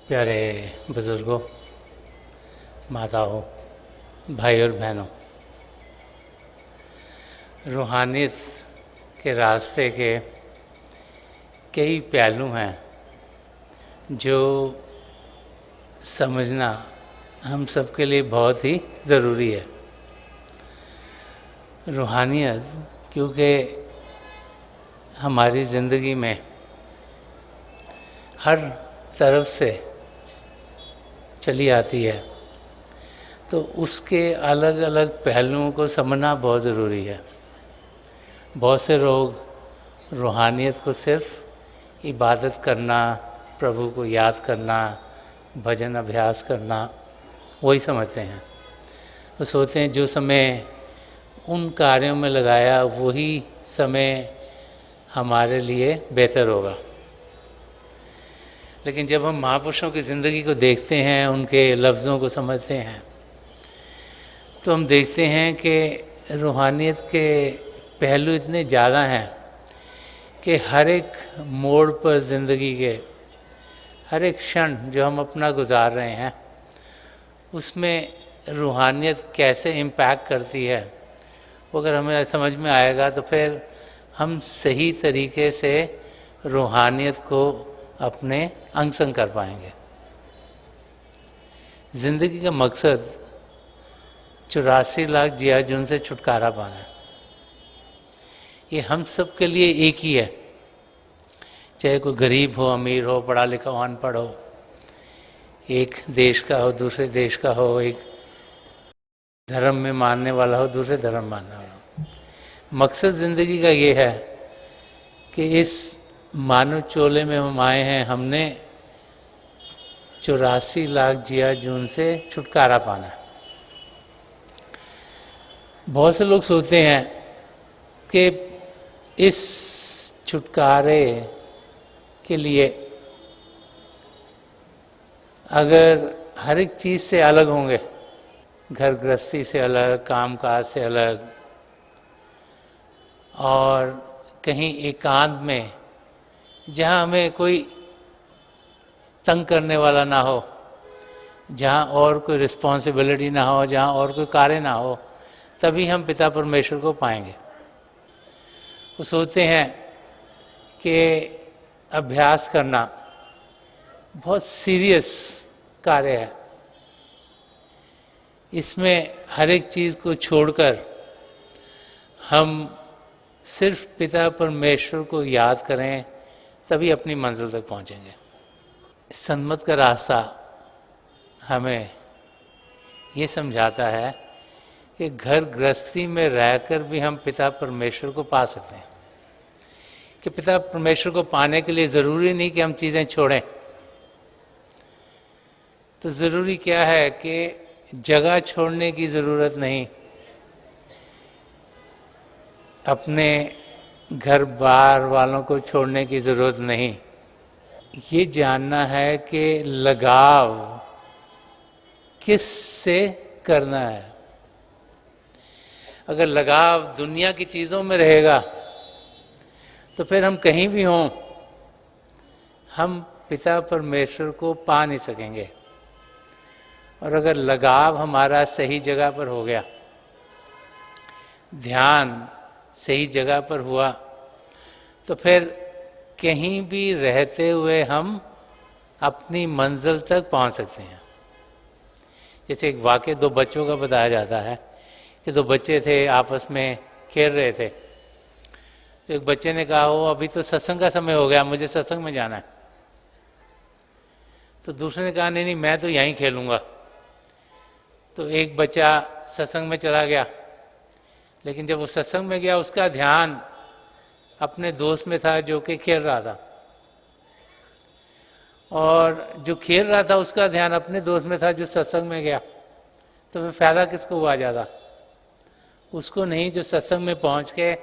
प्यारे बुज़ुर्गों, माताओं, भाई और बहनों, रूहानियत के रास्ते के कई पहलू हैं जो समझना हम सबके लिए बहुत ही ज़रूरी है। रूहानियत क्योंकि हमारी ज़िंदगी में हर तरफ से चली आती है, तो उसके अलग अलग पहलुओं को समझना बहुत ज़रूरी है। बहुत से लोग रूहानियत को सिर्फ इबादत करना, प्रभु को याद करना, भजन अभ्यास करना वही समझते हैं। तो सोचते हैं जो समय उन कार्यों में लगाया वही समय हमारे लिए बेहतर होगा। लेकिन जब हम महापुरुषों की ज़िंदगी को देखते हैं, उनके लफ्ज़ों को समझते हैं, तो हम देखते हैं कि रूहानियत के पहलू इतने ज़्यादा हैं कि हर एक मोड़ पर ज़िंदगी के हर एक क्षण जो हम अपना गुजार रहे हैं उसमें रूहानियत कैसे इम्पैक्ट करती है, वो अगर हमें समझ में आएगा तो फिर हम सही तरीके से रूहानियत को अपने अंग संग कर पाएंगे। ज़िंदगी का मकसद 84 लाख जियाजुन से छुटकारा पाना है। ये हम सब के लिए एक ही है, चाहे कोई गरीब हो, अमीर हो, पढ़ा लिखा हो, अनपढ़ हो, एक देश का हो, दूसरे देश का हो, एक धर्म में मानने वाला हो, दूसरे धर्म मानने वाला हो। मकसद ज़िंदगी का ये है कि इस मानव चोले में हम आए हैं, हमने 84 लाख जियाजुन से छुटकारा पाना है। बहुत से लोग सोचते हैं कि इस छुटकारे के लिए अगर हर एक चीज़ से अलग होंगे, घर गृहस्थी से अलग, कामकाज से अलग, और कहीं एकांत में जहाँ हमें कोई तंग करने वाला ना हो, जहाँ और कोई रिस्पॉन्सिबिलिटी ना हो, जहाँ और कोई कार्य ना हो, तभी हम पिता परमेश्वर को पाएंगे। वो सोचते हैं कि अभ्यास करना बहुत सीरियस कार्य है, इसमें हर एक चीज़ को छोड़कर हम सिर्फ पिता परमेश्वर को याद करें तभी अपनी मंजिल तक पहुंचेंगे। सन्मत का रास्ता हमें ये समझाता है कि घर गृहस्थी में रहकर भी हम पिता परमेश्वर को पा सकते हैं। कि पिता परमेश्वर को पाने के लिए ज़रूरी नहीं कि हम चीज़ें छोड़ें। तो ज़रूरी क्या है कि जगह छोड़ने की ज़रूरत नहीं, अपने घर बार वालों को छोड़ने की ज़रूरत नहीं। ये जानना है कि लगाव किस से करना है। अगर लगाव दुनिया की चीज़ों में रहेगा तो फिर हम कहीं भी हों, हम पिता परमेश्वर को पा नहीं सकेंगे। और अगर लगाव हमारा सही जगह पर हो गया, ध्यान सही जगह पर हुआ, तो फिर कहीं भी रहते हुए हम अपनी मंजिल तक पहुंच सकते हैं। जैसे एक वाक़या दो बच्चों का बताया जाता है कि दो बच्चे थे, आपस में खेल रहे थे। तो एक बच्चे ने कहा, वो अभी तो सत्संग का समय हो गया, मुझे सत्संग में जाना है। तो दूसरे ने कहा, नहीं नहीं, मैं तो यहीं खेलूँगा। तो एक बच्चा सत्संग में चला गया, लेकिन जब वो सत्संग में गया उसका ध्यान अपने दोस्त में था जो कि खेल रहा था, और जो खेल रहा था उसका ध्यान अपने दोस्त में था जो सत्संग में गया। तो फिर फ़ायदा किसको हुआ ज़्यादा? उसको नहीं जो सत्संग में पहुंच के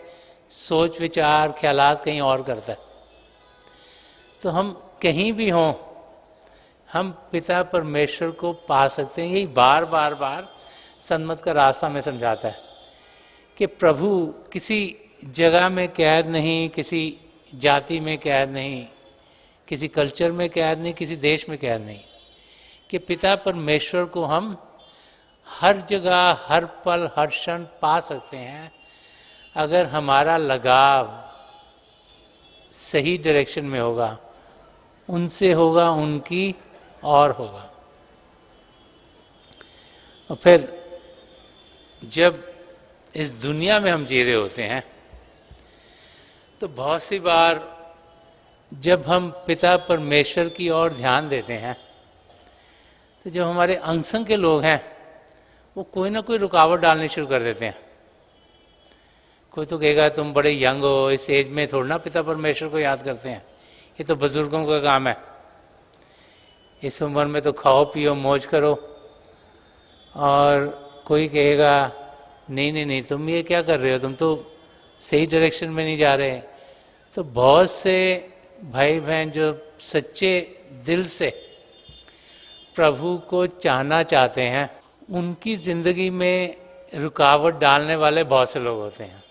सोच विचार ख्यालात कहीं और करता है। तो हम कहीं भी हों, हम पिता परमेश्वर को पा सकते हैं। यही बार बार बार सन्मत का रास्ता में समझाता है कि प्रभु किसी जगह में कैद नहीं, किसी जाति में कैद नहीं, किसी कल्चर में कैद नहीं, किसी देश में कैद नहीं। कि पिता परमेश्वर को हम हर जगह, हर पल, हर क्षण पा सकते हैं अगर हमारा लगाव सही डायरेक्शन में होगा, उनसे होगा, उनकी और होगा। और फिर जब इस दुनिया में हम जी रहे होते हैं तो बहुत सी बार जब हम पिता परमेश्वर की ओर ध्यान देते हैं तो जो हमारे अंग संग के लोग हैं वो कोई ना कोई रुकावट डालनी शुरू कर देते हैं। कोई तो कहेगा तुम बड़े यंग हो, इस एज में थोड़ा ना पिता परमेश्वर को याद करते हैं, ये तो बुजुर्गों का काम है, इस उम्र में तो खाओ पियो मौज करो। और कोई कहेगा नहीं नहीं नहीं, तुम ये क्या कर रहे हो, तुम तो सही डायरेक्शन में नहीं जा रहे। तो बहुत से भाई बहन जो सच्चे दिल से प्रभु को चाहना चाहते हैं, उनकी जिंदगी में रुकावट डालने वाले बहुत से लोग होते हैं।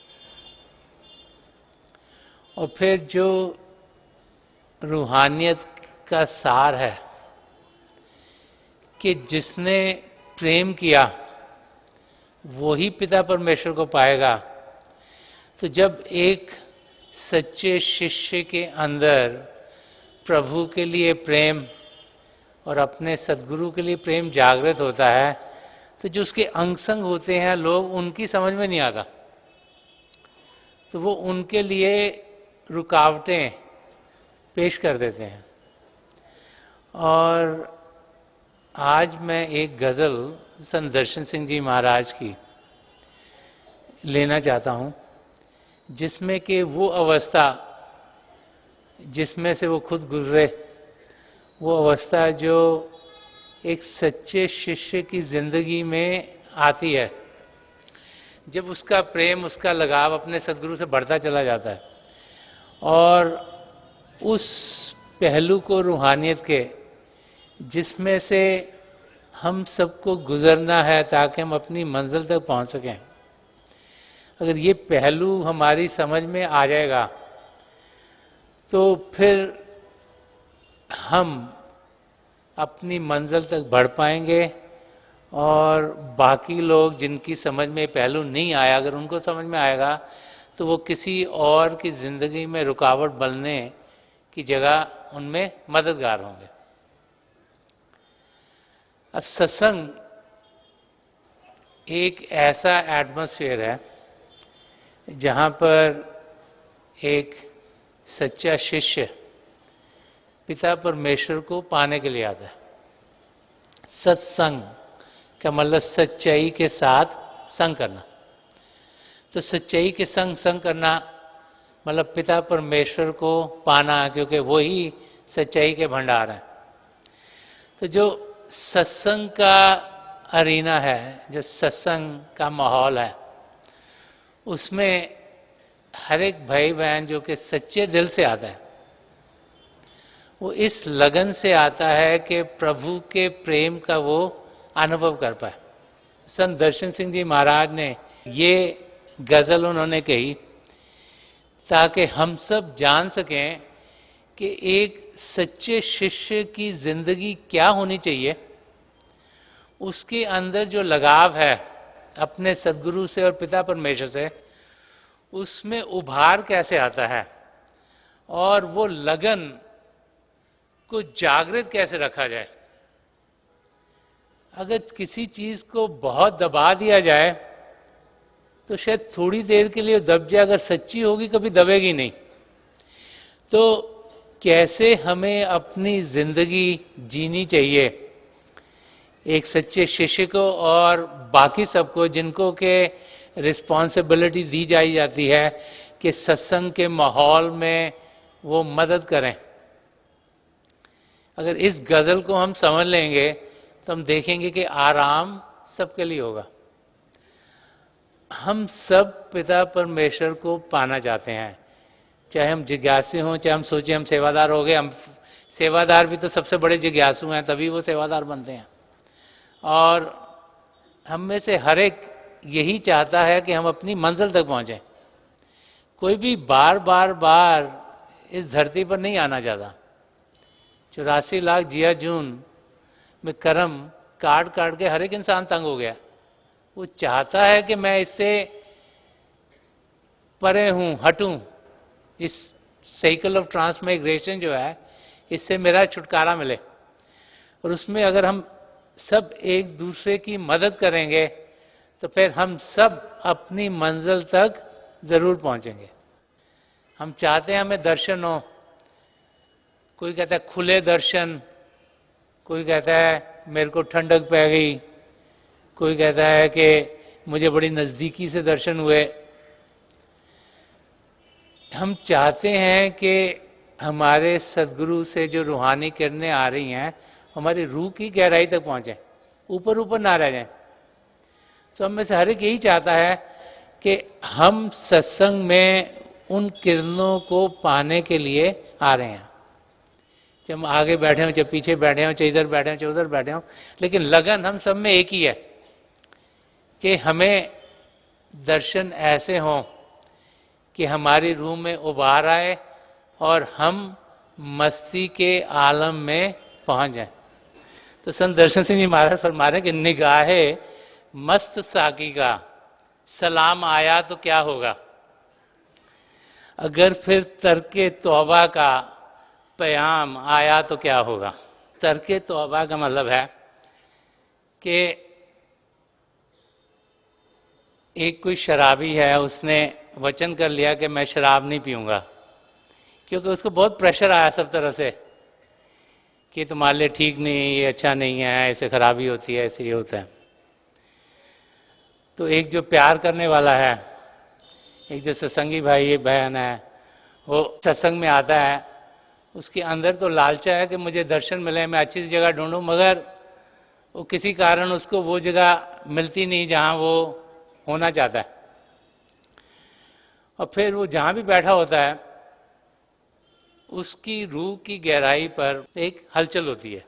और फिर जो रूहानियत का सार है कि जिसने प्रेम किया वो ही पिता परमेश्वर को पाएगा, तो जब एक सच्चे शिष्य के अंदर प्रभु के लिए प्रेम और अपने सद्गुरु के लिए प्रेम जागृत होता है तो जो उसके अंग संग होते हैं लोग, उनकी समझ में नहीं आता, तो वो उनके लिए रुकावटें पेश कर देते हैं। और आज मैं एक गज़ल संत दर्शन सिंह जी महाराज की लेना चाहता हूँ, जिसमें कि वो अवस्था जिसमें से वो खुद गुजरे, वो अवस्था जो एक सच्चे शिष्य की ज़िंदगी में आती है, जब उसका प्रेम, उसका लगाव अपने सद्गुरु से बढ़ता चला जाता है और उस पहलू को रूहानियत के जिसमें से हम सबको गुजरना है ताकि हम अपनी मंजिल तक पहुंच सकें, अगर ये पहलू हमारी समझ में आ जाएगा तो फिर हम अपनी मंजिल तक बढ़ पाएंगे। और बाकी लोग जिनकी समझ में पहलू नहीं आया, अगर उनको समझ में आएगा तो वो किसी और की ज़िंदगी में रुकावट बनने की जगह उनमें मददगार होंगे। अब सत्संग एक ऐसा एटमॉस्फेयर है जहाँ पर एक सच्चा शिष्य पिता परमेश्वर को पाने के लिए आता है। सत्संग का मतलब सच्चाई के साथ संग करना। तो सच्चाई के संग संग करना मतलब पिता परमेश्वर को पाना, क्योंकि वो ही सच्चाई के भंडार हैं। तो जो सत्संग का अरीना है, जो सत्संग का माहौल है, उसमें हर एक भाई बहन जो कि सच्चे दिल से आता है, वो इस लगन से आता है कि प्रभु के प्रेम का वो अनुभव कर पाए। संत दर्शन सिंह जी महाराज ने ये गज़ल उन्होंने कही ताकि हम सब जान सकें कि एक सच्चे शिष्य की ज़िंदगी क्या होनी चाहिए, उसके अंदर जो लगाव है अपने सद्गुरु से और पिता परमेश्वर से, उसमें उभार कैसे आता है और वो लगन को जागृत कैसे रखा जाए। अगर किसी चीज़ को बहुत दबा दिया जाए तो शायद थोड़ी देर के लिए दब जाए, अगर सच्ची होगी कभी दबेगी नहीं। तो कैसे हमें अपनी ज़िंदगी जीनी चाहिए एक सच्चे शिष्य को और बाकी सबको जिनको के रिस्पॉन्सिबिलिटी दी जाती है कि सत्संग के माहौल में वो मदद करें। अगर इस गज़ल को हम समझ लेंगे तो हम देखेंगे कि आराम सबके लिए होगा। हम सब पिता परमेश्वर को पाना चाहते हैं, चाहे हम जिज्ञासु हों, चाहे हम सोचें हम सेवादार हो गए। हम सेवादार भी तो सबसे बड़े जिज्ञासु हैं, तभी वो सेवादार बनते हैं। और हम में से हर एक यही चाहता है कि हम अपनी मंजिल तक पहुँचें। कोई भी बार बार बार इस धरती पर नहीं आना चाहता। 84 लाख जिया जून में कर्म काट काट के हर एक इंसान तंग हो गया। वो चाहता है कि मैं इससे परे हूँ, हटूँ, इस साइकिल ऑफ ट्रांसमाइग्रेशन जो है इससे मेरा छुटकारा मिले। और उसमें अगर हम सब एक दूसरे की मदद करेंगे तो फिर हम सब अपनी मंजिल तक ज़रूर पहुँचेंगे। हम चाहते हैं हमें दर्शन हो, कोई कहता है खुले दर्शन, कोई कहता है मेरे को ठंडक पै गई, कोई कहता है कि मुझे बड़ी नज़दीकी से दर्शन हुए। हम चाहते हैं कि हमारे सदगुरु से जो रूहानी किरणें आ रही हैं हमारी रूह की गहराई तक पहुँचें, ऊपर ऊपर ना रह जाएं। तो हम में से हर एक यही चाहता है कि हम सत्संग में उन किरणों को पाने के लिए आ रहे हैं। चाहे हम आगे बैठे हों, चाहे पीछे बैठे हों, चाहे इधर बैठे हों, चाहे उधर बैठे हों, लेकिन लगन हम सब में एक ही है कि हमें दर्शन ऐसे हों कि हमारी रूह में उबार आए और हम मस्ती के आलम में पहुंच जाएं। तो संत दर्शन सिंह जी महाराज फरमा रहे कि निगाहे मस्त साकी का सलाम आया तो क्या होगा, अगर फिर तर्के तौबा का प्याम आया तो क्या होगा। तर्के तौबा का मतलब है कि एक कोई शराबी है, उसने वचन कर लिया कि मैं शराब नहीं पीऊँगा, क्योंकि उसको बहुत प्रेशर आया सब तरह से कि तुम्हारे लिए ठीक नहीं, ये अच्छा नहीं है, ऐसे खराबी होती है, ऐसे ये होता है। तो एक जो प्यार करने वाला है, एक जो सत्संगी भाई बहन है, वो सत्संग में आता है, उसके अंदर तो लालचा है कि मुझे दर्शन मिले, मैं अच्छी सी जगह ढूंढूं, मगर वो किसी कारण उसको वो जगह मिलती नहीं जहाँ वो होना चाहता है। और फिर वो जहाँ भी बैठा होता है उसकी रूह की गहराई पर एक हलचल होती है,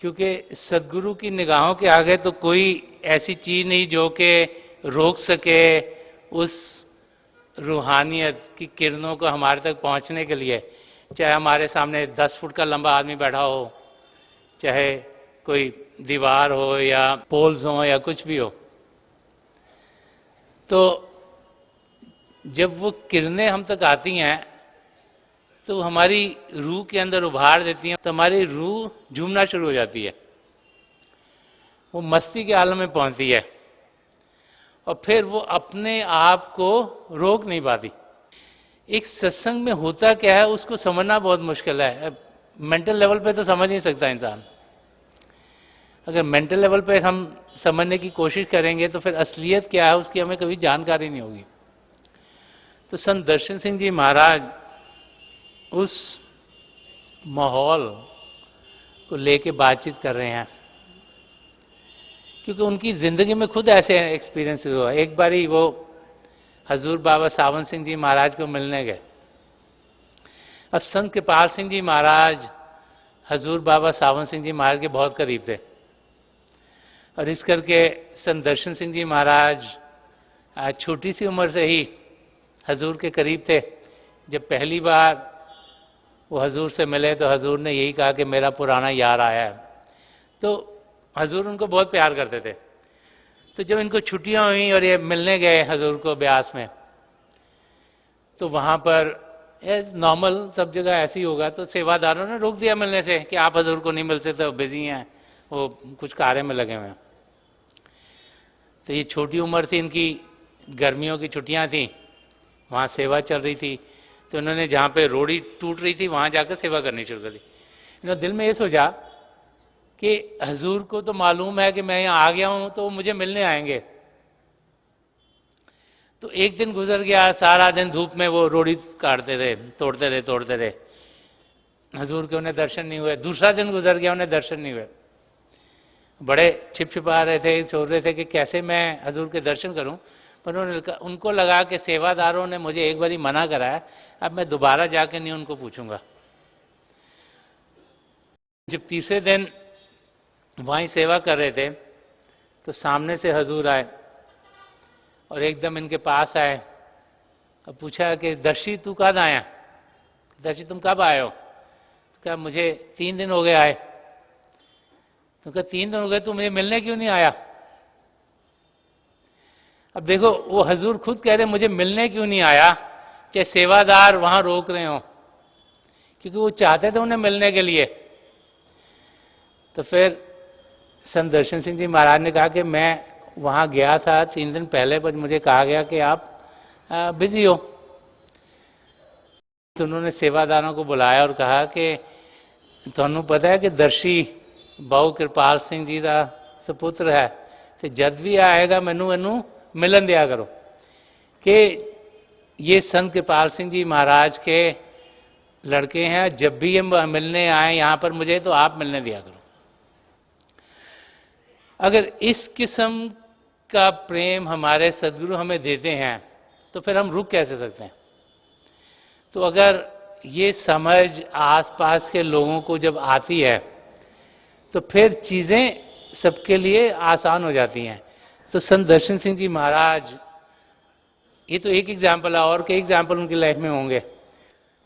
क्योंकि सदगुरु की निगाहों के आगे तो कोई ऐसी चीज़ नहीं जो कि रोक सके उस रूहानियत की किरणों को हमारे तक पहुंचने के लिए। चाहे हमारे सामने 10 फुट का लंबा आदमी बैठा हो, चाहे कोई दीवार हो या पोल्स हो या कुछ भी हो, तो जब वो किरणें हम तक आती हैं तो हमारी रूह के अंदर उभार देती हैं, तो हमारी रूह झूमना शुरू हो जाती है, वो मस्ती के आलम में पहुंचती है और फिर वो अपने आप को रोक नहीं पाती। एक सत्संग में होता क्या है उसको समझना बहुत मुश्किल है। मेंटल लेवल पे तो समझ नहीं सकता इंसान। अगर मेंटल लेवल पे हम समझने की कोशिश करेंगे तो फिर असलियत क्या है उसकी हमें कभी जानकारी नहीं होगी। तो संत दर्शन सिंह जी महाराज उस माहौल को लेके बातचीत कर रहे हैं, क्योंकि उनकी ज़िंदगी में खुद ऐसे एक्सपीरियंस हुआ। एक बारी वो हजूर बाबा सावन सिंह जी महाराज को मिलने गए। अब संत कृपाल सिंह जी महाराज हजूर बाबा सावन सिंह जी महाराज के बहुत करीब थे, और इस करके संत दर्शन सिंह जी महाराज छोटी सी उम्र से ही हजूर के करीब थे। जब पहली बार वो हजूर से मिले तो हजूर ने यही कहा कि मेरा पुराना यार आया है। तो हजूर उनको बहुत प्यार करते थे। तो जब इनको छुट्टियां हुई और ये मिलने गए हजूर को ब्यास में, तो वहाँ पर एज नॉर्मल सब जगह ऐसे ही होगा, तो सेवादारों ने रोक दिया मिलने से कि आप हजूर को नहीं मिलते, तो बिजी हैं, वो कुछ कार्य में लगे हुए हैं। तो ये छोटी उम्र थी इनकी, गर्मियों की छुट्टियां थी, वहाँ सेवा चल रही थी, तो इन्होंने जहाँ पे रोड़ी टूट रही थी वहाँ जाकर सेवा करनी शुरू कर दी। इन्होंने दिल में ये सोचा कि हजूर को तो मालूम है कि मैं यहाँ आ गया हूँ तो मुझे मिलने आएंगे। तो एक दिन गुजर गया, सारा दिन धूप में वो रोड़ी काटते रहे, तोड़ते रहे। हजूर के उन्हें दर्शन नहीं हुए। दूसरा दिन गुजर गया, उन्हें दर्शन नहीं हुए। बड़े छिपा रहे थे, सोच रहे थे कि कैसे मैं हजूर के दर्शन करूं, पर उनको लगा कि सेवादारों ने मुझे एक बारी मना करा है, अब मैं दोबारा जाके नहीं उनको पूछूंगा। जब तीसरे दिन वहीं सेवा कर रहे थे तो सामने से हजूर आए और एकदम इनके पास आए और पूछा कि दर्शी तू कब आया, दर्शी तुम कब आए हो। तो क्या मुझे 3 दिन हो गए आए। तो क्या 3 दिन हो गए तो मुझे मिलने क्यों नहीं आया। अब देखो वो हजूर खुद कह रहे मुझे मिलने क्यों नहीं आया, चाहे सेवादार वहां रोक रहे हो, क्योंकि वो चाहते थे उन्हें मिलने के लिए। तो फिर संत दर्शन सिंह जी महाराज ने कहा कि मैं वहाँ गया था 3 दिन पहले, पर मुझे कहा गया कि आप बिजी हो। तो उन्होंने सेवादारों को बुलाया और कहा कि तुहानू पता है कि दर्शी बाऊ कृपाल सिंह जी का सपुत्र है, तो जद भी आएगा मैनू मिलन दिया करो कि ये संत कृपाल सिंह जी महाराज के लड़के हैं, जब भी ये मिलने आए यहाँ पर मुझे तो आप मिलने दिया करो। अगर इस किस्म का प्रेम हमारे सदगुरु हमें देते हैं तो फिर हम रुक कैसे सकते हैं। तो अगर ये समझ आसपास के लोगों को जब आती है तो फिर चीज़ें सबके लिए आसान हो जाती हैं। तो संत दर्शन सिंह जी महाराज, ये तो एक एग्जाम्पल है, और कई एग्जाम्पल उनकी लाइफ में होंगे।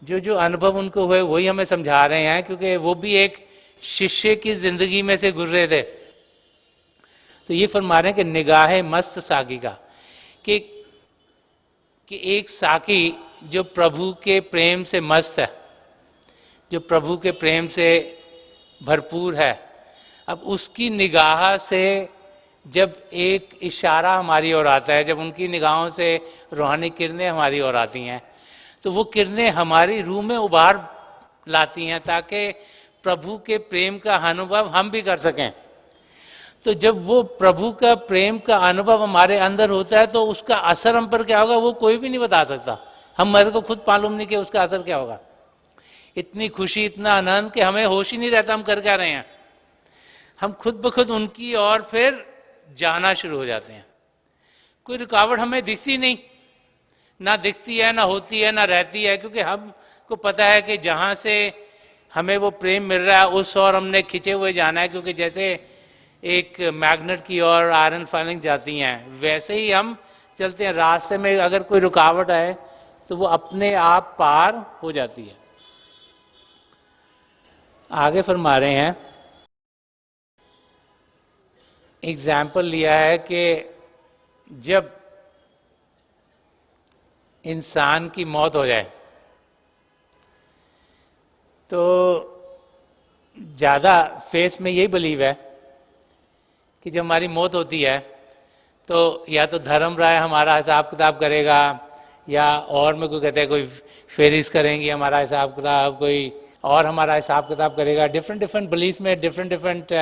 जो जो अनुभव उनको हुए वही हमें समझा रहे हैं, क्योंकि वो भी एक शिष्य की जिंदगी में से गुजरे थे। तो ये फरमा रहे हैं कि निगाहे मस्त साकी का, कि एक साकी जो प्रभु के प्रेम से मस्त है, जो प्रभु के प्रेम से भरपूर है, अब उसकी निगाह से जब एक इशारा हमारी ओर आता है, जब उनकी निगाहों से रूहानी किरणें हमारी ओर आती हैं, तो वो किरणें हमारी रूह में उभार लाती हैं ताकि प्रभु के प्रेम का अनुभव हम भी कर सकें। तो जब वो प्रभु का प्रेम का अनुभव हमारे अंदर होता है तो उसका असर हम पर क्या होगा वो कोई भी नहीं बता सकता। हम मेरे को खुद मालूम नहीं कि उसका असर क्या होगा। इतनी खुशी, इतना आनंद कि हमें होश ही नहीं रहता हम कर क्या रहे हैं। हम खुद ब खुद उनकी ओर फिर जाना शुरू हो जाते हैं। कोई रुकावट हमें दिखती नहीं, ना दिखती है, ना होती है, ना रहती है, क्योंकि हमको पता है कि जहाँ से हमें वो प्रेम मिल रहा है उस ओर हमने खिंचे हुए जाना है। क्योंकि जैसे एक मैग्नेट की ओर आयरन फाइलिंग जाती हैं, वैसे ही हम चलते हैं। रास्ते में अगर कोई रुकावट आए तो वो अपने आप पार हो जाती है। आगे फरमा रहे हैं, एग्जाम्पल लिया है कि जब इंसान की मौत हो जाए तो ज़्यादा फेस में यही बिलीव है कि जब हमारी मौत होती है तो या तो धर्म राय हमारा हिसाब किताब करेगा, या और में कोई कहते हैं कोई फेरिस करेंगी हमारा हिसाब किताब, कोई और हमारा हिसाब किताब करेगा। डिफरेंट डिफरेंट बिलीफ में डिफरेंट डिफरेंट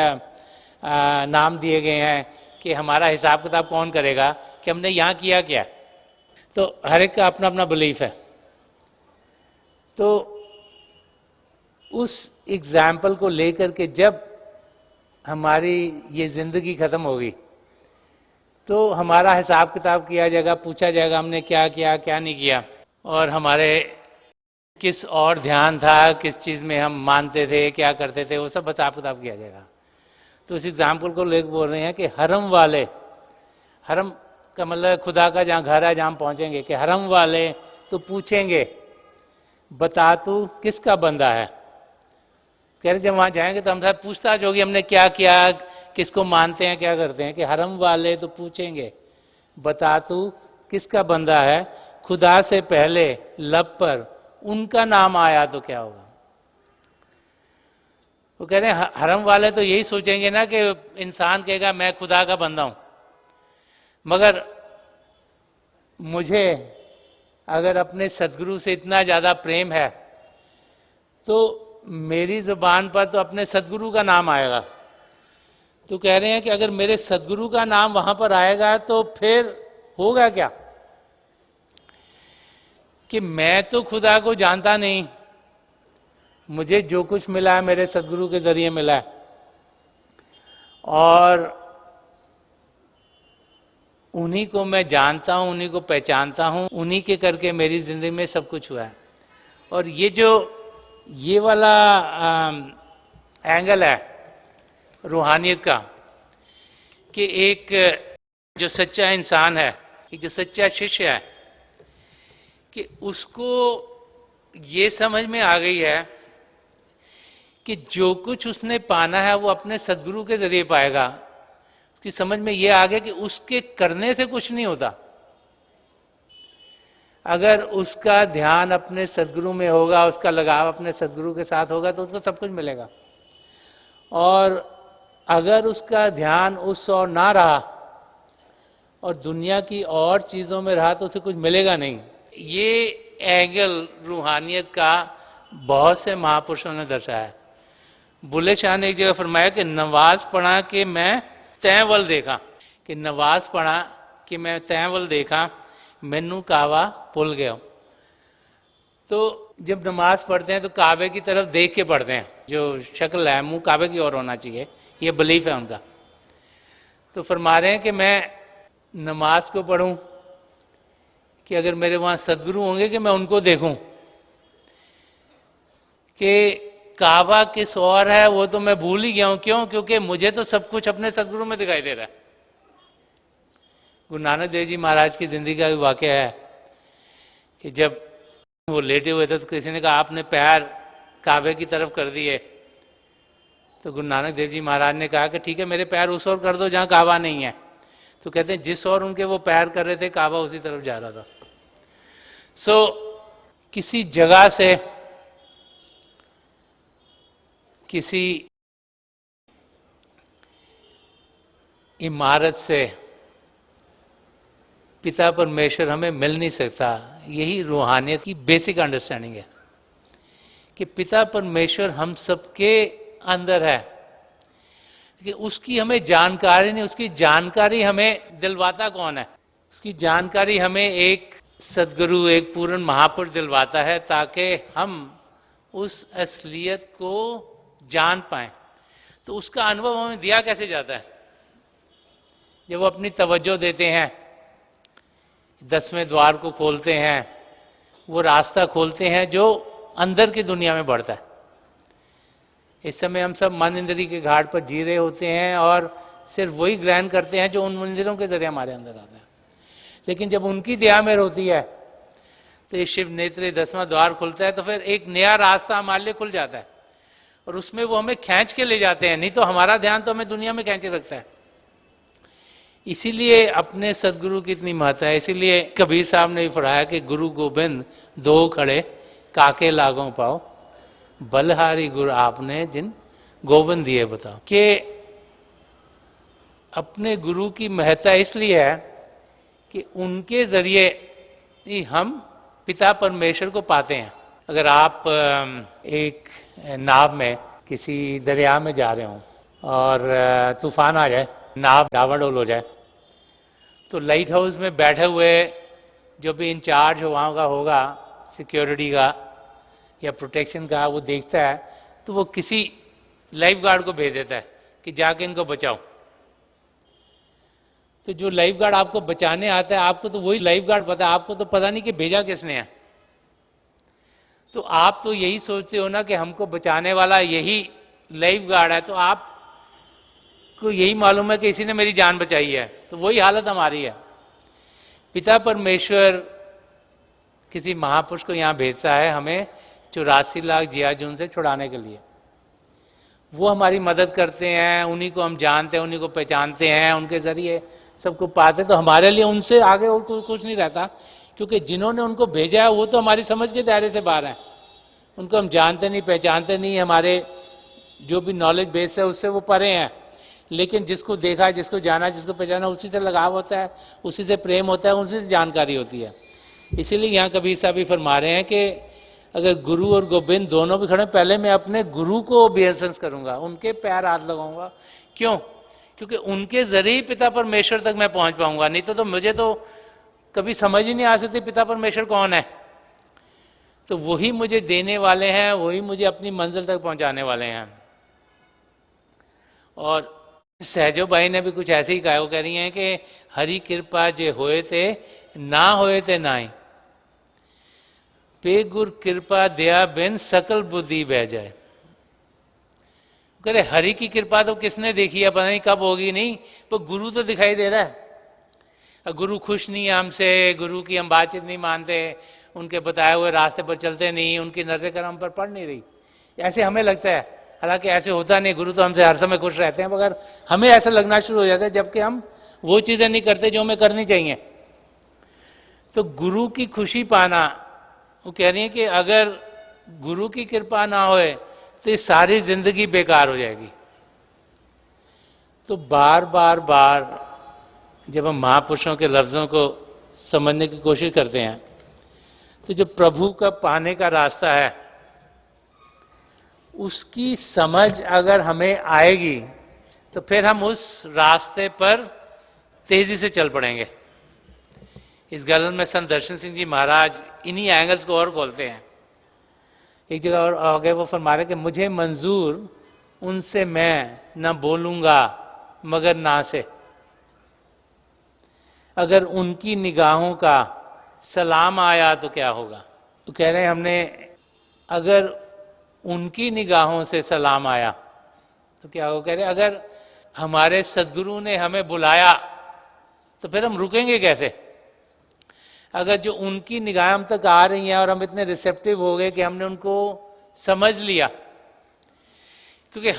नाम दिए गए हैं कि हमारा हिसाब किताब कौन करेगा कि हमने यहाँ किया क्या। तो हर एक का अपना अपना बिलीफ है। तो उस एग्जाम्पल को लेकर के जब हमारी ये ज़िंदगी ख़त्म होगी तो हमारा हिसाब किताब किया जाएगा, पूछा जाएगा हमने क्या किया क्या नहीं किया, और हमारे किस और ध्यान था, किस चीज़ में हम मानते थे, क्या करते थे, वो सब हिसाब किताब किया जाएगा। तो इस एग्जाम्पल को लेकर बोल रहे हैं कि हरम वाले, हरम का मतलब खुदा का जहाँ घर है जहाँ पहुँचेंगे, कि हरम वाले तो पूछेंगे बता तू किसका बंदा है। कह रहे जब वहाँ जाएंगे तो हमसे पूछताछ होगी हमने क्या किया, किसको मानते हैं, क्या करते हैं। कि हरम वाले तो पूछेंगे बता तू किसका बंदा है, खुदा से पहले लब पर उनका नाम आया तो क्या होगा। वो कह रहे हैं हरम वाले तो यही सोचेंगे ना कि इंसान कहेगा मैं खुदा का बंदा हूँ, मगर मुझे अगर अपने सदगुरु से इतना ज़्यादा प्रेम है तो मेरी ज़ुबान पर तो अपने सदगुरु का नाम आएगा। तो कह रहे हैं कि अगर मेरे सदगुरु का नाम वहाँ पर आएगा तो फिर होगा क्या कि मैं तो खुदा को जानता नहीं, मुझे जो कुछ मिला है मेरे सदगुरु के ज़रिए मिला है, और उन्हीं को मैं जानता हूँ, उन्हीं को पहचानता हूँ, उन्हीं के करके मेरी ज़िंदगी में सब कुछ हुआ है। और ये वाला एंगल है रूहानियत का कि एक जो सच्चा इंसान है, एक जो सच्चा शिष्य है, कि उसको ये समझ में आ गई है कि जो कुछ उसने पाना है वो अपने सदगुरु के जरिए पाएगा। उसकी समझ में ये आ गया कि उसके करने से कुछ नहीं होता। अगर उसका ध्यान अपने सदगुरु में होगा, उसका लगाव अपने सदगुरु के साथ होगा, तो उसको सब कुछ मिलेगा। और अगर उसका ध्यान उस ओर ना रहा और दुनिया की और चीज़ों में रहा, तो उसे कुछ मिलेगा नहीं। ये एंगल रूहानियत का बहुत से महापुरुषों ने दर्शाया। बुल्ले शाह ने एक जगह फरमाया कि नवाज पढ़ा कि मैं तैवल देखा, कि नवाज पढ़ा कि मैं तैवल देखा, मैनू कावा भुल गया। तो जब नमाज पढ़ते हैं तो काबे की तरफ देख के पढ़ते हैं, जो शक्ल है मुंह काबे की ओर होना चाहिए, ये बिलीफ है उनका। तो फरमा रहे हैं कि मैं नमाज को पढ़ूं कि अगर मेरे वहाँ सदगुरु होंगे कि मैं उनको देखूं, कि काबा किस और है वो तो मैं भूल ही गया हूं। क्यों? क्योंकि मुझे तो सब कुछ अपने सदगुरु में दिखाई दे रहा है। गुरु नानक देव जी महाराज की जिंदगी का भी वाक़या है कि जब वो लेटे हुए थे तो किसी ने कहा आपने पैर काबे की तरफ कर दिए। तो गुरु नानक देव जी महाराज ने कहा कि ठीक है, मेरे पैर उस ओर कर दो जहाँ काबा नहीं है। तो कहते हैं जिस ओर उनके वो पैर कर रहे थे, काबा उसी तरफ जा रहा था। किसी जगह से, किसी इमारत से पिता परमेश्वर हमें मिल नहीं सकता। यही रूहानियत की बेसिक अंडरस्टैंडिंग है कि पिता परमेश्वर हम सबके अंदर है, कि उसकी हमें जानकारी नहीं, उसकी जानकारी हमें दिलवाता कौन है? उसकी जानकारी हमें एक सदगुरु, एक पूर्ण महापुरुष दिलवाता है, ताकि हम उस असलियत को जान पाएं। तो उसका अनुभव हमें दिया कैसे जाता है? जब वो अपनी तवज्जो देते हैं, 10वें द्वार को खोलते हैं, वो रास्ता खोलते हैं जो अंदर की दुनिया में बढ़ता है। इस समय हम सब मन इंद्री के घाट पर जी रहे होते हैं और सिर्फ वही ग्रहण करते हैं जो उन मंदिरों के जरिए हमारे अंदर आता है। लेकिन जब उनकी दया में होती है तो ये शिव नेत्र 10वां द्वार खुलता है, तो फिर एक नया रास्ता हमारे लिए खुल जाता है और उसमें वो हमें खींच के ले जाते हैं। नहीं तो हमारा ध्यान तो हमें दुनिया में खींचे रखता है। इसीलिए अपने सदगुरु की इतनी महत्ता है। इसीलिए कबीर साहब ने भी फरमाया कि गुरु गोबिंद दो खड़े काके लागों पाओ, बलहारी गुरु आपने जिन गोविंद दिए बताओ। कि अपने गुरु की महत्ता इसलिए है कि उनके जरिए ही हम पिता परमेश्वर को पाते हैं। अगर आप एक नाव में किसी दरिया में जा रहे हो और तूफान आ जाए, नाव डावाडोल हो जाए, तो लाइट हाउस में बैठे हुए जो भी इंचार्ज वहाँ का होगा, सिक्योरिटी का या प्रोटेक्शन का, वो देखता है तो वो किसी लाइफ गार्ड को भेज देता है कि जाके इनको बचाओ। तो जो लाइफ गार्ड आपको बचाने आता है, आपको तो वही लाइफ गार्ड पता है, आपको तो पता नहीं कि भेजा किसने है। तो आप तो यही सोचते हो ना कि हमको बचाने वाला यही लाइफ गार्ड है, तो आप को यही मालूम है कि इसी ने मेरी जान बचाई है। तो वही हालत हमारी है। पिता परमेश्वर किसी महापुरुष को यहाँ भेजता है हमें 84 लाख जियाजून से छुड़ाने के लिए। वो हमारी मदद करते हैं, उन्हीं को हम जानते हैं, उन्हीं को पहचानते हैं, उनके जरिए सबको पाते। तो हमारे लिए उनसे आगे और कुछ नहीं रहता, क्योंकि जिन्होंने उनको भेजा है वो तो हमारी समझ के दायरे से बाहर हैं। उनको हम जानते नहीं, पहचानते नहीं, हमारे जो भी नॉलेज बेस है उससे वो परे हैं। लेकिन जिसको देखा, जिसको जाना, जिसको पहचाना, उसी से लगाव होता है, उसी से प्रेम होता है, उसी से जानकारी होती है। इसीलिए यहाँ कबीर साहब भी फरमा रहे हैं कि अगर गुरु और गोविंद दोनों भी खड़े, पहले मैं अपने गुरु को ओबीडियंस करूँगा, उनके पैर हाथ लगाऊंगा। क्यों? क्योंकि उनके जरिए पिता परमेश्वर तक मैं पहुँच पाऊँगा। नहीं तो मुझे तो कभी समझ ही नहीं आ सकती पिता परमेश्वर कौन है। तो वही मुझे देने वाले हैं, वही मुझे अपनी मंजिल तक पहुँचाने वाले हैं। और सहजो भाई ने भी कुछ ऐसे ही कहा। वो कह रही हैं कि हरि कृपा जे होए थे ना होए थे नाई, पे गुर कृपा दया बिन सकल बुद्धि बह जाए। कह रहे हरि की कृपा तो किसने देखी है, पता नहीं कब होगी, नहीं पर गुरु तो दिखाई दे रहा है। गुरु खुश नहीं है हमसे, गुरु की हम बातचीत नहीं मानते, उनके बताए हुए रास्ते पर चलते नहीं, उनकी नजर कर हम पर पड़ नहीं रही, ऐसे हमें लगता है। हालांकि ऐसे होता नहीं, गुरु तो हमसे हर समय खुश रहते हैं, मगर हमें ऐसा लगना शुरू हो जाता है जबकि हम वो चीज़ें नहीं करते जो हमें करनी चाहिए। तो गुरु की खुशी पाना, वो कह रही है कि अगर गुरु की कृपा ना होए तो ये सारी जिंदगी बेकार हो जाएगी। तो बार बार बार जब हम महापुरुषों के लफ्ज़ों को समझने की कोशिश करते हैं, तो जो प्रभु का पाने का रास्ता है उसकी समझ अगर हमें आएगी तो फिर हम उस रास्ते पर तेजी से चल पड़ेंगे। इस गज़ल में संत दर्शन सिंह जी महाराज इन्हीं एंगल्स को और खोलते हैं। एक जगह और आगे वो फरमा रहे कि मुझे मंजूर उनसे मैं न बोलूँगा मगर ना से, अगर उनकी निगाहों का सलाम आया तो क्या होगा। तो कह रहे हैं हमने अगर उनकी निगाहों से सलाम आया तो क्या होगा। कह रहे अगर हमारे सदगुरु ने हमें बुलाया तो फिर हम रुकेंगे कैसे। अगर जो उनकी निगाह हम तक आ रही हैं और हम इतने रिसेप्टिव हो गए कि हमने उनको समझ लिया, क्योंकि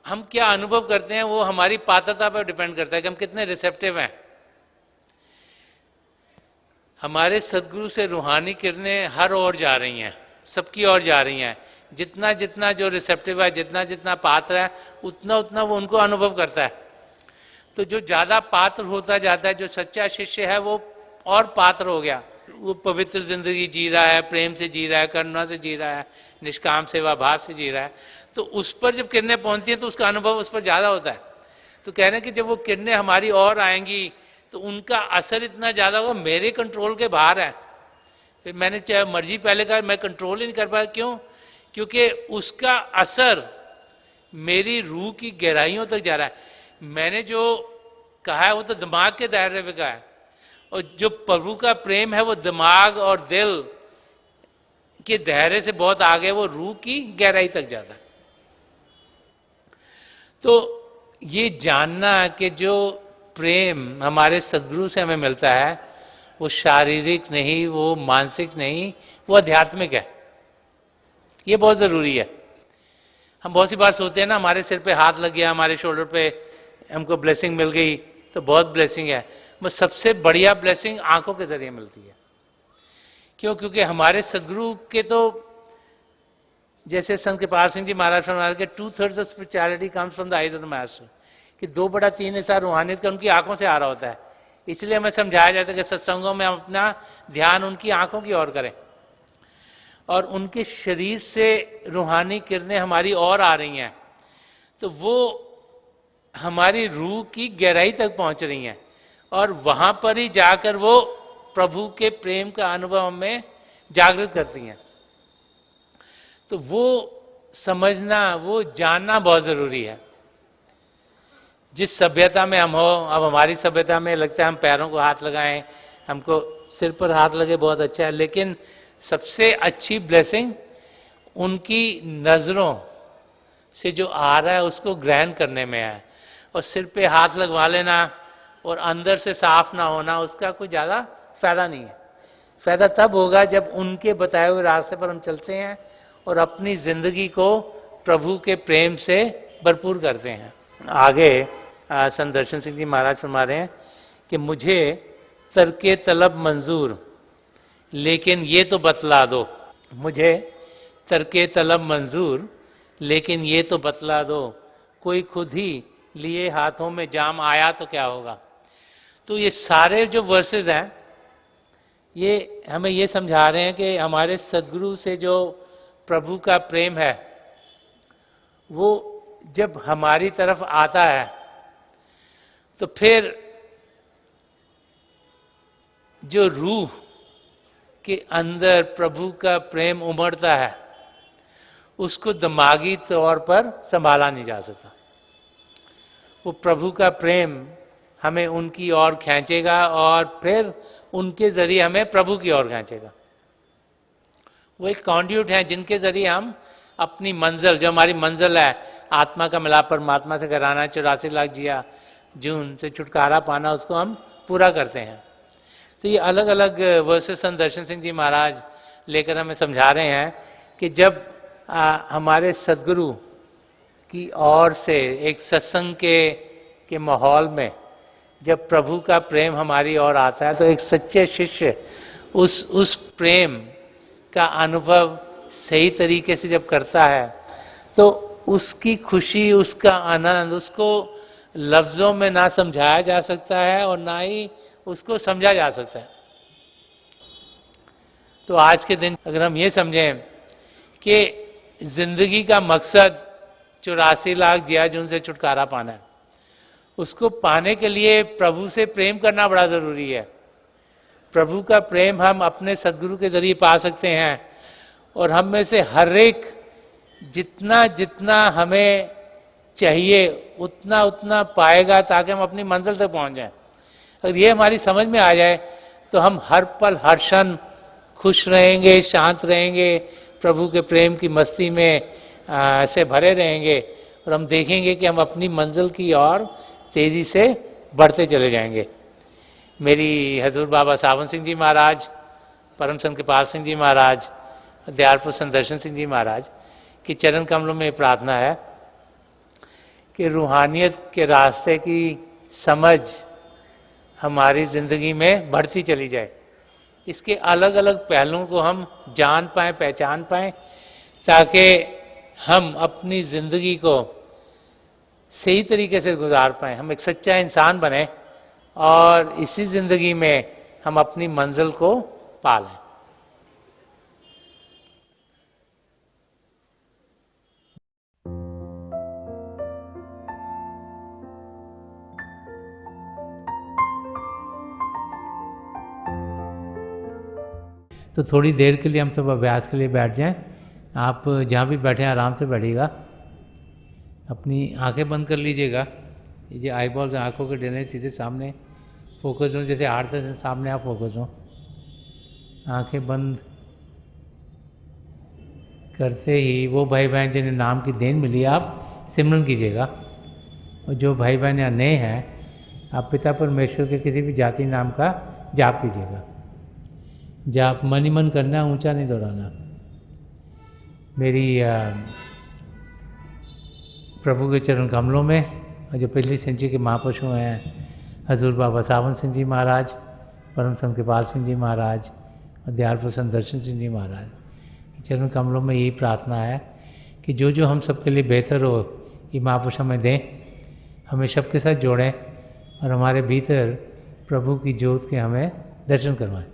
हम क्या अनुभव करते हैं वो हमारी पात्रता पर डिपेंड करता है कि हम कितने रिसेप्टिव हैं। हमारे सदगुरु से रूहानी किरणें हर ओर जा रही हैं, सबकी ओर जा रही हैं। जितना जितना जो रिसेप्टिव है, जितना जितना पात्र है, उतना उतना वो उनको अनुभव करता है। तो जो ज़्यादा पात्र होता जाता है, जो सच्चा शिष्य है वो और पात्र हो गया, वो पवित्र जिंदगी जी रहा है, प्रेम से जी रहा है, करुणा से जी रहा है, निष्काम सेवा भाव से जी रहा है। तो उस पर जब किरणें पहुंचती हैं तो उसका अनुभव उस पर ज़्यादा होता है। तो कह रहे हैं कि जब वो किरणें हमारी ओर आएंगी तो उनका असर इतना ज़्यादा होगा, मेरे कंट्रोल के बाहर है। फिर मैंने चाहे मर्जी पहले कहा, मैं कंट्रोल ही नहीं कर पाया। क्यों? क्योंकि उसका असर मेरी रूह की गहराइयों तक जा रहा है। मैंने जो कहा है वो तो दिमाग के दायरे में कहा है, और जो प्रभु का प्रेम है वो दिमाग और दिल के दायरे से बहुत आगे, वो रूह की गहराई तक जाता है। तो ये जानना कि जो प्रेम हमारे सदगुरु से हमें मिलता है वो शारीरिक नहीं, वो मानसिक नहीं, वो आध्यात्मिक है, ये बहुत ज़रूरी है। हम बहुत सी बार सोचते हैं ना, हमारे सिर पे हाथ लग गया, हमारे शोल्डर पे हमको ब्लेसिंग मिल गई तो बहुत ब्लेसिंग है। बस सबसे बढ़िया ब्लेसिंग आंखों के जरिए मिलती है। क्यों? क्योंकि हमारे सदगुरु के तो जैसे संत कृपाल सिंह जी महाराज फरमाते कि 2/3 of spirituality comes from the eyes of the master, कि 2/3 हिस्सा रूहानियत का उनकी आंखों से आ रहा होता है। इसलिए हमें समझाया जाता है कि सत्संगों में हम अपना ध्यान उनकी आंखों की ओर करें, और उनके शरीर से रूहानी किरणें हमारी ओर आ रही हैं तो वो हमारी रूह की गहराई तक पहुंच रही हैं, और वहां पर ही जाकर वो प्रभु के प्रेम का अनुभव हमें जागृत करती हैं। तो वो समझना, वो जानना बहुत ज़रूरी है। जिस सभ्यता में हम हो, अब हमारी सभ्यता में लगता है हम पैरों को हाथ लगाएं, हमको सिर पर हाथ लगे बहुत अच्छा है, लेकिन सबसे अच्छी ब्लेसिंग उनकी नज़रों से जो आ रहा है उसको ग्रहण करने में है। और सिर पे हाथ लगवा लेना और अंदर से साफ ना होना, उसका कोई ज़्यादा फायदा नहीं है। फायदा तब होगा जब उनके बताए हुए रास्ते पर हम चलते हैं और अपनी ज़िंदगी को प्रभु के प्रेम से भरपूर करते हैं। आगे संत दर्शन सिंह जी महाराज फरमा रहे हैं कि मुझे तरके तलब मंजूर लेकिन ये तो बतला दो, मुझे तरके तलब मंजूर लेकिन ये तो बतला दो, कोई खुद ही लिए हाथों में जाम आया तो क्या होगा। तो ये सारे जो वर्सेस हैं ये हमें ये समझा रहे हैं कि हमारे सदगुरु से जो प्रभु का प्रेम है वो जब हमारी तरफ आता है तो फिर जो रूह के अंदर प्रभु का प्रेम उमड़ता है उसको दिमागी तौर पर संभाला नहीं जा सकता। वो प्रभु का प्रेम हमें उनकी ओर खींचेगा और फिर उनके जरिए हमें प्रभु की ओर खींचेगा। वो एक कॉन्ड्यूट है जिनके जरिए हम अपनी मंजिल, जो हमारी मंजिल है, आत्मा का मिलाप परमात्मा से कराना, 84 लाख जिया जून से छुटकारा पाना, उसको हम पूरा करते हैं। तो ये अलग अलग वर्सेस संत दर्शन सिंह जी महाराज लेकर हमें समझा रहे हैं कि जब हमारे सदगुरु की ओर से एक सत्संग के माहौल में जब प्रभु का प्रेम हमारी ओर आता है तो एक सच्चे शिष्य उस प्रेम का अनुभव सही तरीके से जब करता है तो उसकी खुशी, उसका आनंद, उसको लफ्ज़ों में ना समझाया जा सकता है और ना ही उसको समझा जा सकता है। तो आज के दिन अगर हम ये समझें कि जिंदगी का मकसद 84 लाख जियाजुन से छुटकारा पाना है, उसको पाने के लिए प्रभु से प्रेम करना बड़ा ज़रूरी है। प्रभु का प्रेम हम अपने सदगुरु के जरिए पा सकते हैं और हम में से हर एक जितना जितना हमें चाहिए उतना उतना पाएगा ताकि हम अपनी मंजिल तक पहुंच जाएं। अगर ये हमारी समझ में आ जाए तो हम हर पल हर क्षण खुश रहेंगे, शांत रहेंगे, प्रभु के प्रेम की मस्ती में से भरे रहेंगे और हम देखेंगे कि हम अपनी मंजिल की ओर तेज़ी से बढ़ते चले जाएंगे। मेरी हजूर बाबा सावन सिंह जी महाराज, परम संत कृपाल सिंह जी महाराज, दयालपुर संत दर्शन सिंह जी महाराज की चरण कमलों में प्रार्थना है कि रूहानियत के रास्ते की समझ हमारी ज़िंदगी में बढ़ती चली जाए, इसके अलग अलग पहलुओं को हम जान पाएँ, पहचान पाएँ, ताकि हम अपनी ज़िंदगी को सही तरीके से गुजार पाएँ, हम एक सच्चा इंसान बने और इसी ज़िंदगी में हम अपनी मंजिल को पा लें। तो थोड़ी देर के लिए हम सब अभ्यास के लिए बैठ जाएं। आप जहाँ भी बैठे हैं आराम से बैठिएगा, अपनी आंखें बंद कर लीजिएगा। ये आई बॉल्स आँखों के डरने सीधे सामने फोकस हो, जैसे आठ दस सामने आप फोकस हो। आंखें बंद करते ही वो भाई बहन जिन्हें नाम की देन मिली आप सिमरन कीजिएगा, और जो भाई बहन यहाँ नए हैं आप पिता परमेश्वर के किसी भी जाति नाम का जाप कीजिएगा। जाप मन ही मन करना, ऊंचा नहीं दोहराना। मेरी प्रभु के चरण कमलों में और जो पिछली सेंचुरी के महापुरुषों हैं हजूर बाबा सावन सिंह जी महाराज, परम संत कृपाल सिंह जी महाराज और दयालपुर संत दर्शन सिंह जी महाराज के चरण कमलों में यही प्रार्थना है कि जो जो हम सबके लिए बेहतर हो ये महापुरुष हमें दें, हमें सबके साथ जोड़ें और हमारे भीतर प्रभु की ज्योत के हमें दर्शन करवाएं।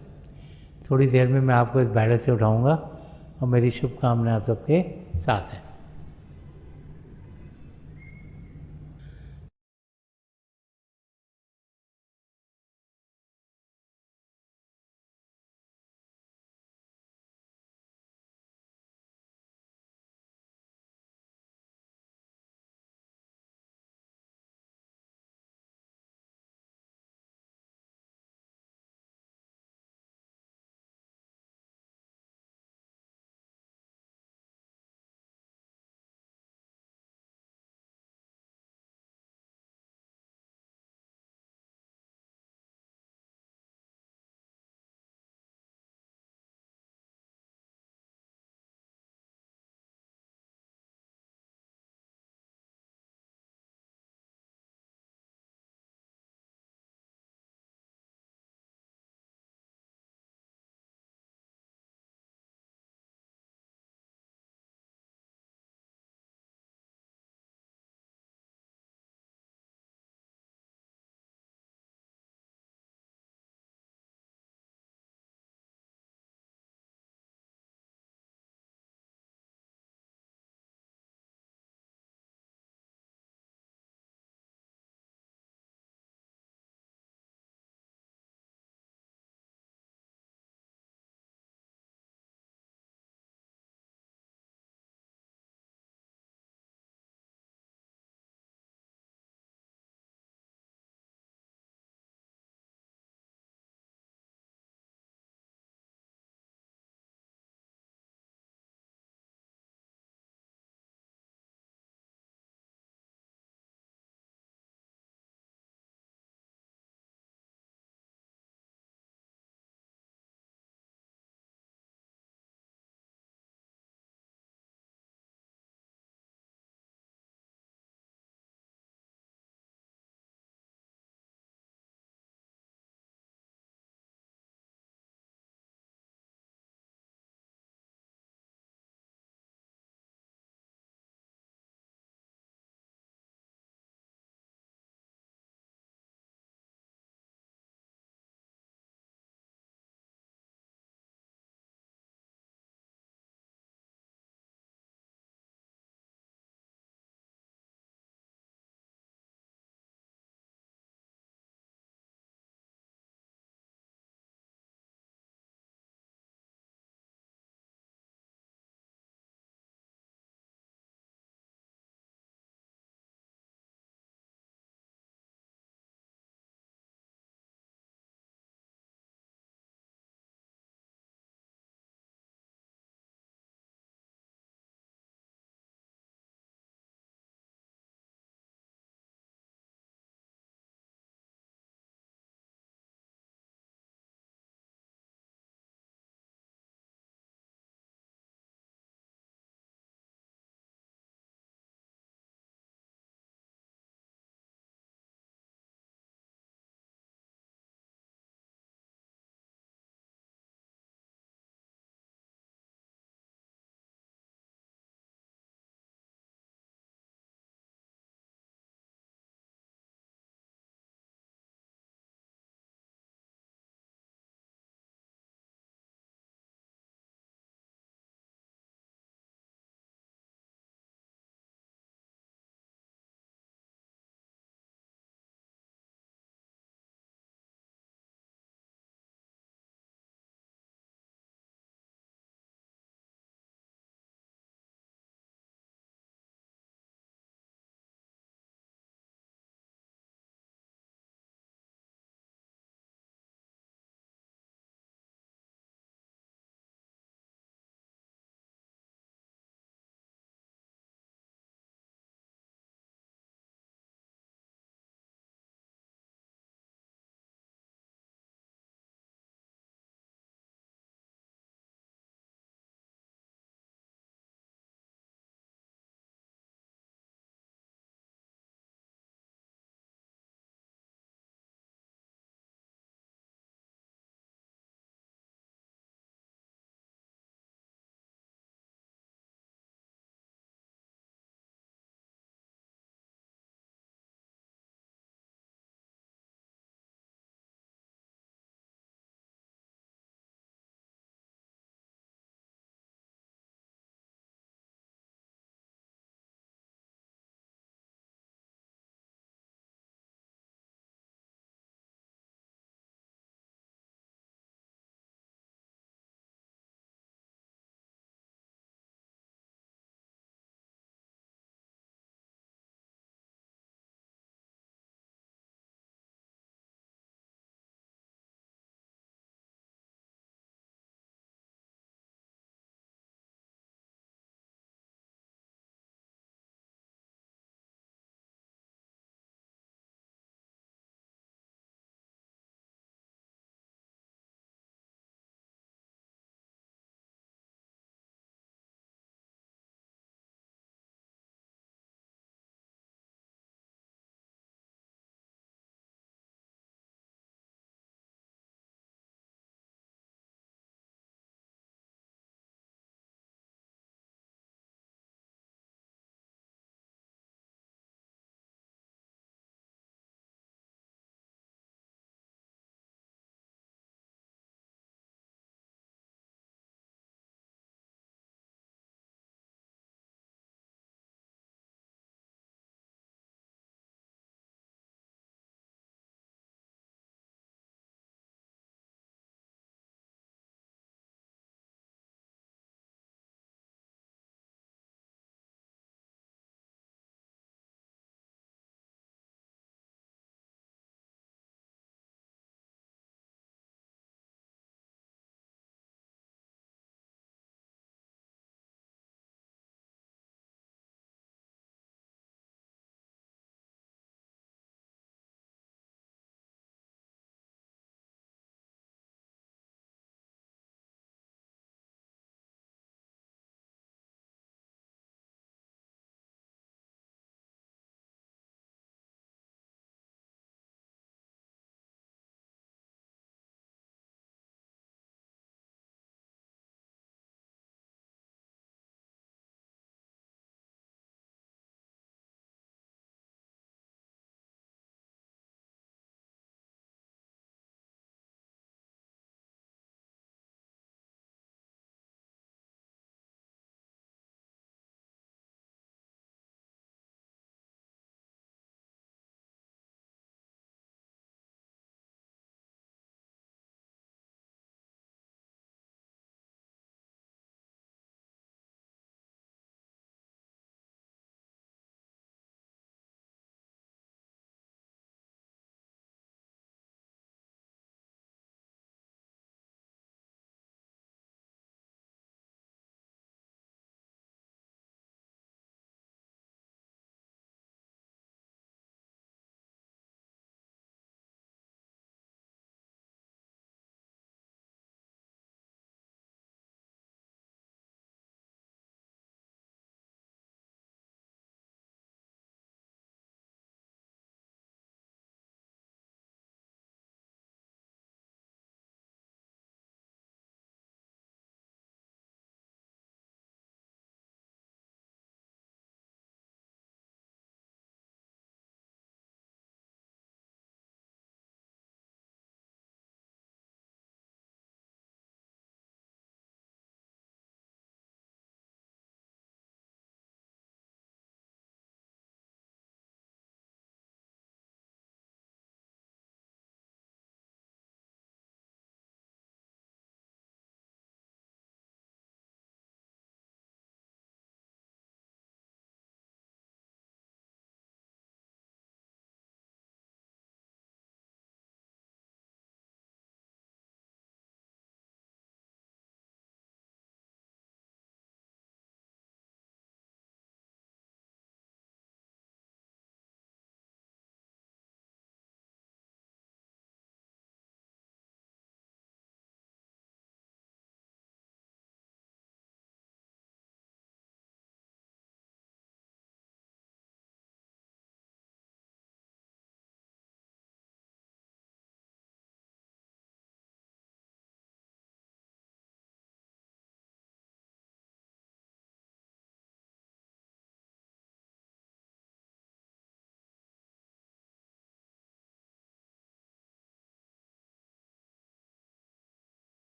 थोड़ी देर में मैं आपको इस बैठक से उठाऊंगा और मेरी शुभकामनाएं आप सबके साथ हैं।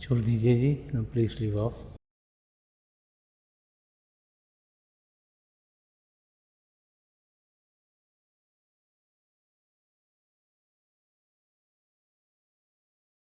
छोड़ दीजिए जी, प्लीज़ लीव ऑफ।